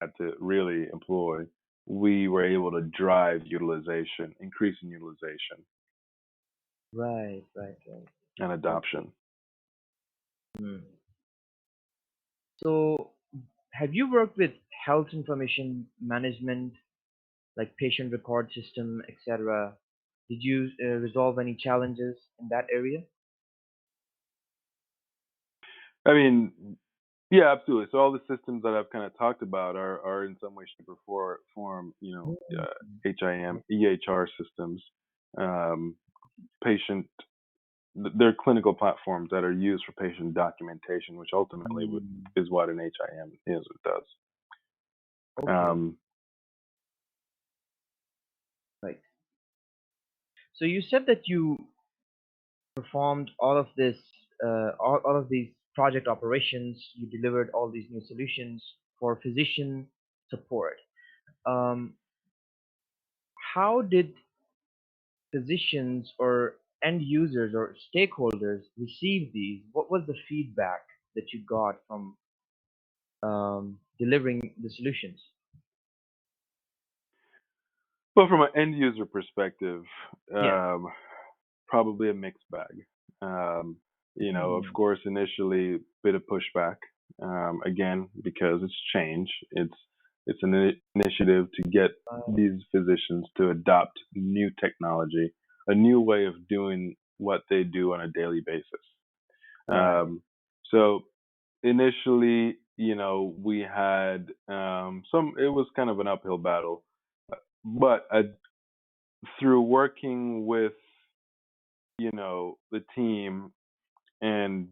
had to really employ, we were able to drive utilization, increase in utilization Right, right, right. and Okay. adoption. Hmm. So, have you worked with health information management, like patient record system, etc.? Did you resolve any challenges in that area? I mean, yeah, absolutely. So all the systems that I've kind of talked about are in some way, shape, or form, Mm. HIM, EHR systems, um, patient. They're clinical platforms that are used for patient documentation, which ultimately Mm. is what an HIM is. It does. Okay, Um, right. So you said that you performed all of this, all of these project operations. You delivered all these new solutions for physician support. Um, how did physicians or end users or stakeholders receive these? What was the feedback that you got from delivering the solutions? but from an end user perspective, Yeah. um, probably a mixed bag. Um, of Hmm. course, initially bit of pushback. Again, because it's change. It's an initiative to get Uh, these physicians to adopt new technology, a new way of doing what they do on a daily basis. right. Um, so initially, we had some. It was kind of an uphill battle, but through working with the team and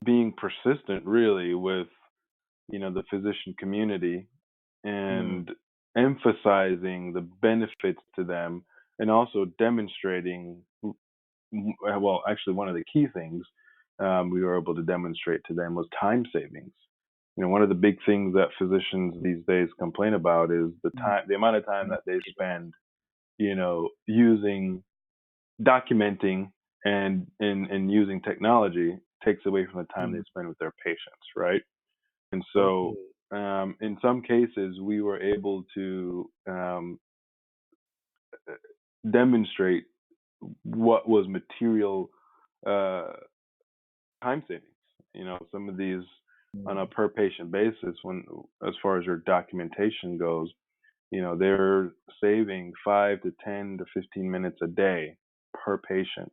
being persistent really with the physician community Hmm. and emphasizing the benefits to them and also demonstrating well, actually one of the key things we were able to demonstrate to them was time savings. One of the big things that physicians these days complain about is the amount of time that they spend using documenting and using technology takes away from the time they Hmm. spend with their patients, right? And so, Okay. in some cases, we were able to demonstrate what was material uh, time savings. Some of these on a Hmm. per patient basis, when as far as your documentation goes, they're saving 5 to 10 to 15 minutes a day per patient.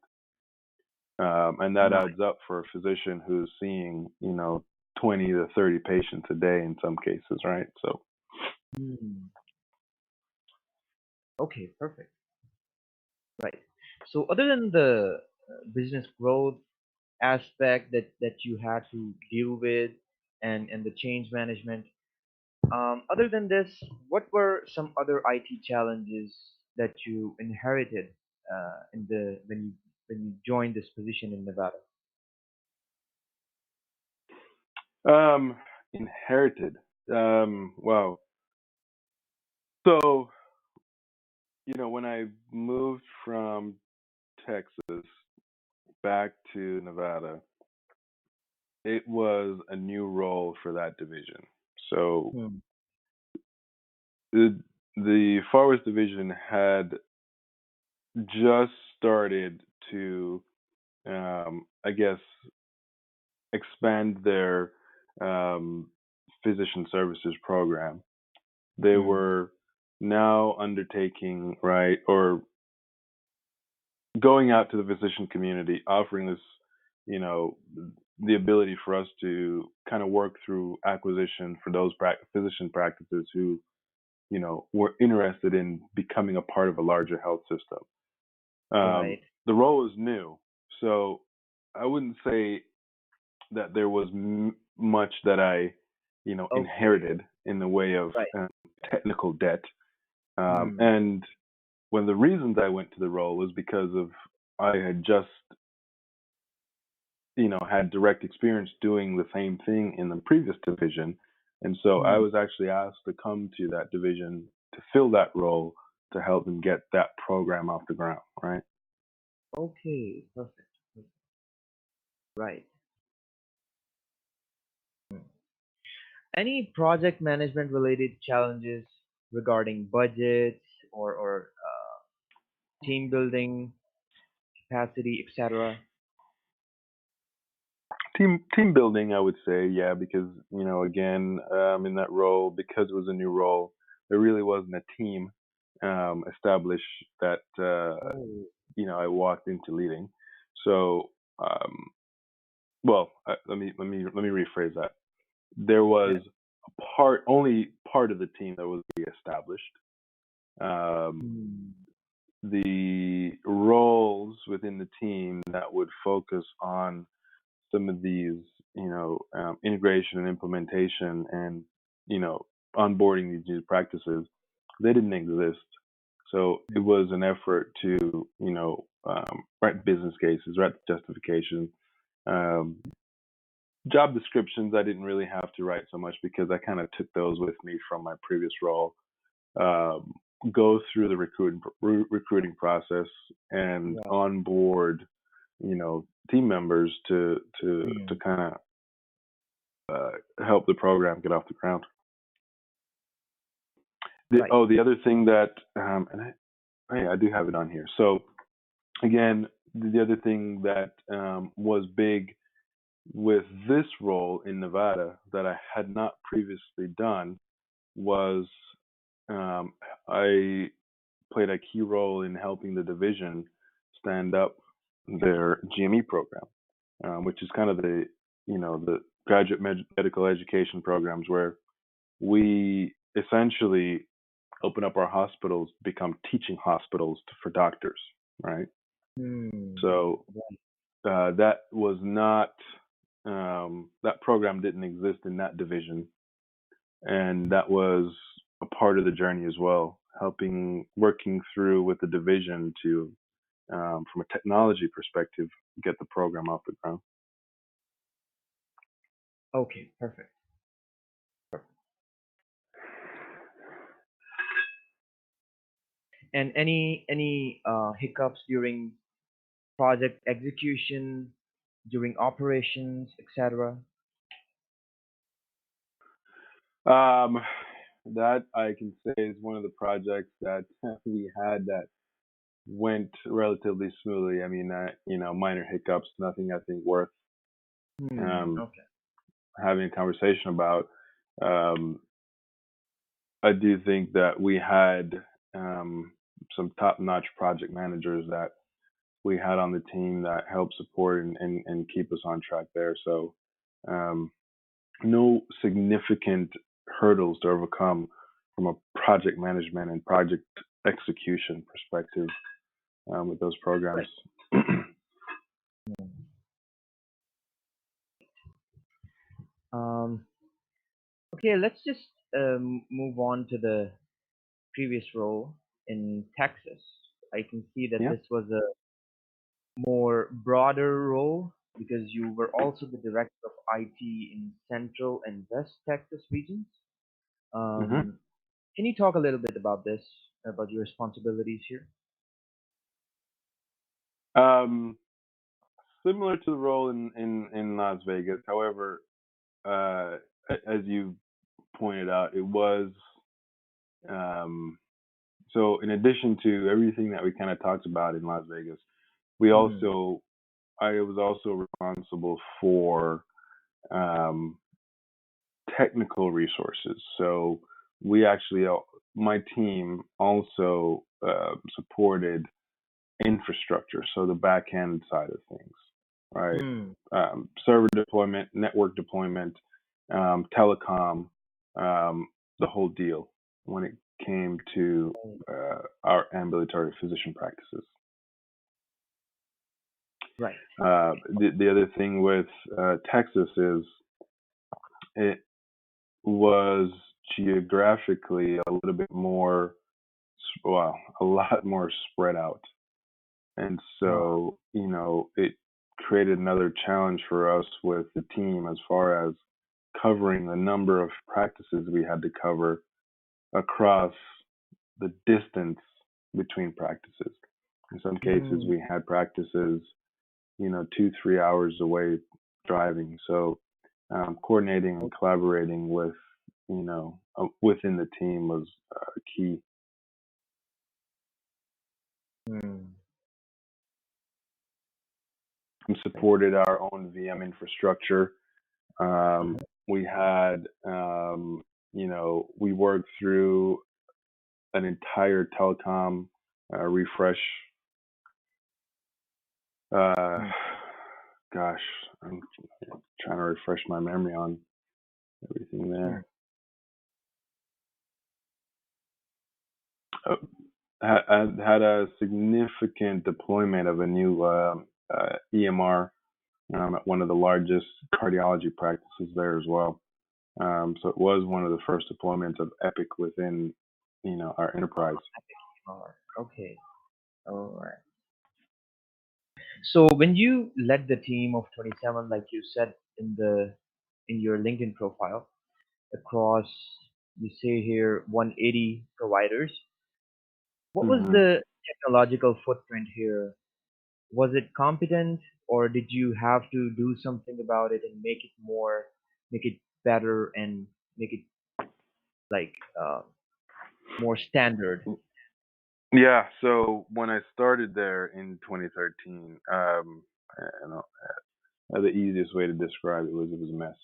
And that Nice. adds up for a physician who's seeing 20 to 30 patients a day in some cases, right? So Hmm. Okay, perfect. Right. So other than the business growth aspect that you had to deal with and the change management, other than this, what were some other IT challenges that you inherited in the when you joined this position in Nevada? um inherited. Wow. So when I moved from Texas back to Nevada, it was a new role for that division. So Hmm. the Far West division had just started to I guess expand their um, physician services program. They Hmm. were now undertaking, right, or going out to the physician community, offering this, you know, the ability for us to kind of work through acquisition for those physician practices who, were interested in becoming a part of a larger health system. Right. The role is new, so I wouldn't say that there was much that I, Okay. inherited in the way of Right. technical debt. Hmm. And one of the reasons I went to the role was because of I had just, had direct experience doing the same thing in the previous division. And so I Hmm. was actually asked to come to that division to fill that role to help them get that program off the ground, right? Okay. Perfect. Right. Any project management related challenges regarding budgets or team building, capacity, etc.? Team building, I would say, yeah, because again, in that role, because it was a new role, there really wasn't a team established that Oh, I walked into leading. So, well, let me rephrase that. There yeah. was only part of the team that was established. Um, Hmm. the roles within the team that would focus on some of these, integration and implementation and, you know, onboarding these new practices, they didn't exist. So it Hmm. was an effort to, write business cases, write justification. Um, job descriptions, I didn't really have to write so much because I kind of took those with me from my previous role. Um, go through the recruiting process and Right. onboard, team members to Hmm. kind of help the program get off the ground. Right. The other thing that, oh yeah, I do have it on here. So again, the other thing that was big with this role in Nevada that I had not previously done was um, I played a key role in helping the division stand up their GME program, which is kind of the graduate medical education programs where we essentially open up our hospitals to become teaching hospitals for doctors, right? Hmm. So Right. that was not that program didn't exist in that division, and that was a part of the journey as well, helping working through with the division to, from a technology perspective, get the program off the ground. Okay. Perfect. And any hiccups during project execution, during operations, etc.? Um, that I can say is one of the projects that we had that went relatively smoothly. I mean, minor hiccups, nothing I think worth Hmm. um, Okay. having a conversation about. Um, I do think that we had some top-notch project managers that we had on the team that helped support and keep us on track there. So, um, no significant hurdles to overcome from a project management and project execution perspective with those programs. Right. Um, okay, let's just move on to the previous role in Texas. I can see that Yeah. this was a more broader role because you were also the director of IT in Central and West Texas regions. hmm Um, can you talk a little bit about this, about your responsibilities here? Um, similar to the role in Las Vegas. However, uh, as you pointed out, it was um, so. In addition to everything that we kind of talked about in Las Vegas, we Hmm. also I was also responsible for um, technical resources. So we actually, my team also supported infrastructure, so the back end side of things, right? Hmm. Server deployment, network deployment, telecom, um, the whole deal when it came to our ambulatory physician practices. Right. The other thing with Texas is it was geographically a little bit more, well, a lot more spread out. And Uh, so, it created another challenge for us with the team as far as covering the number of practices we had to cover across the distance between practices. In some cases, hmm. we had practices, 2, 3 hours away driving. So, coordinating and collaborating with, within the team was key. Hmm. We Right. supported our own VM infrastructure. Um, Mhm. we had, we worked through an entire telecom refresh. Uh, Hmm. gosh, I'm trying to refresh my memory on everything Hmm. there. Uh, had a significant deployment of a new EMR at one of the largest cardiology practices there as well. So it was one of the first deployments of Epic within, our enterprise. Okay. All right. So when you led the team of 27, like you said in your LinkedIn profile, across, you say here, 180 providers, what was Hmm. the technological footprint here? Was it competent, or did you have to do something about it and make it better, and make it like more standard? Yeah. So when I started there in 2013, the easiest way to describe it was a mess.